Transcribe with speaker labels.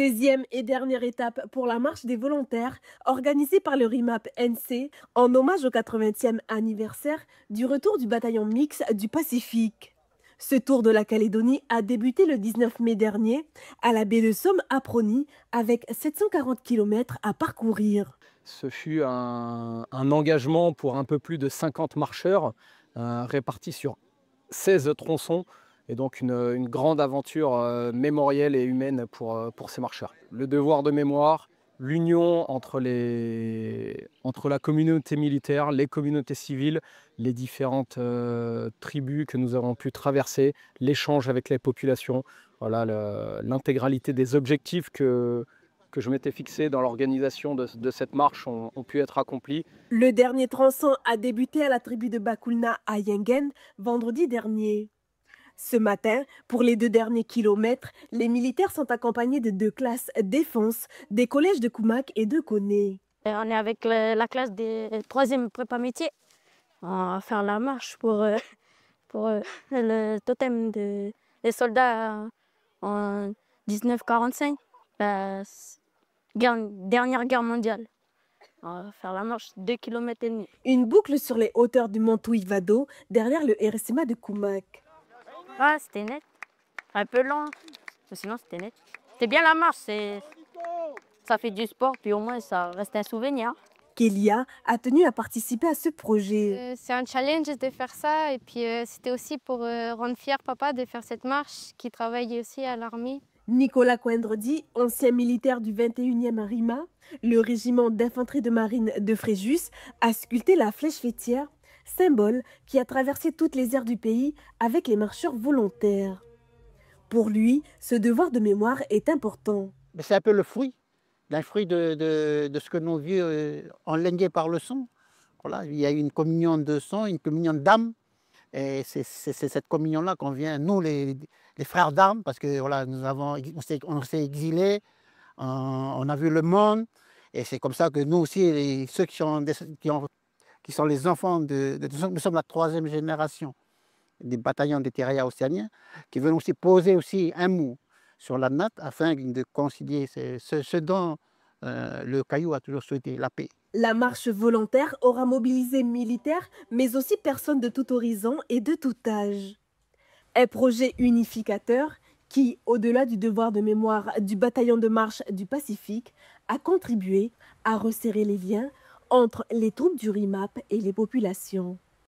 Speaker 1: 16e et dernière étape pour la marche des volontaires organisée par le RIMAP NC en hommage au 80e anniversaire du retour du bataillon mix du Pacifique. Ce tour de la Calédonie a débuté le 19 mai dernier à la baie de Somme à Prony avec 740 km à parcourir.
Speaker 2: Ce fut un engagement pour un peu plus de 50 marcheurs répartis sur 16 tronçons et donc une grande aventure mémorielle et humaine pour ces marcheurs. Le devoir de mémoire, l'union entre la communauté militaire, les communautés civiles, les différentes tribus que nous avons pu traverser, l'échange avec les populations, voilà l'intégralité des objectifs que je m'étais fixé dans l'organisation de cette marche ont pu être accomplis.
Speaker 1: Le dernier tronçon a débuté à la tribu de Bakulna à Yengen vendredi dernier. Ce matin, pour les 2 derniers kilomètres, les militaires sont accompagnés de 2 classes défense des collèges de Koumak et de Koné.
Speaker 3: On est avec la classe des 3e prépa métier. On va faire la marche pour le totem des soldats en 1945, dernière guerre mondiale. On va faire la marche 2,5 km.
Speaker 1: Une boucle sur les hauteurs du mont Touivado, derrière le RSMA de Koumak.
Speaker 3: Ah, c'était net. Un peu lent, mais sinon c'était net. C'était bien la marche, ça fait du sport, puis au moins ça reste un souvenir.
Speaker 1: Kélia a tenu à participer à ce projet.
Speaker 4: C'est un challenge de faire ça et puis c'était aussi pour rendre fier papa de faire cette marche qui travaille aussi à l'armée.
Speaker 1: Nicolas Coindredi, ancien militaire du 21e RIMA, le régiment d'infanterie de marine de Fréjus, a sculpté la flèche fêtière, symbole qui a traversé toutes les aires du pays avec les marcheurs volontaires. Pour lui, ce devoir de mémoire est important.
Speaker 5: C'est un peu le fruit, d'un fruit de ce que nos vieux ont légué par le sang. Voilà, il y a une communion de sang, une communion d'âme. Et c'est cette communion-là qu'on vient, nous les frères d'armes, parce que voilà, on s'est exilés, on a vu le monde. Et c'est comme ça que nous aussi, ceux qui sont les enfants nous sommes la 3e génération des bataillons des Terriens océaniens, qui veulent aussi poser aussi un mot sur la natte afin de concilier ce dont le Caillou a toujours souhaité, la paix.
Speaker 1: La marche volontaire aura mobilisé militaires, mais aussi personnes de tout horizon et de tout âge. Un projet unificateur qui, au-delà du devoir de mémoire du bataillon de marche du Pacifique, a contribué à resserrer les liens entre les troupes du RIMAP et les populations.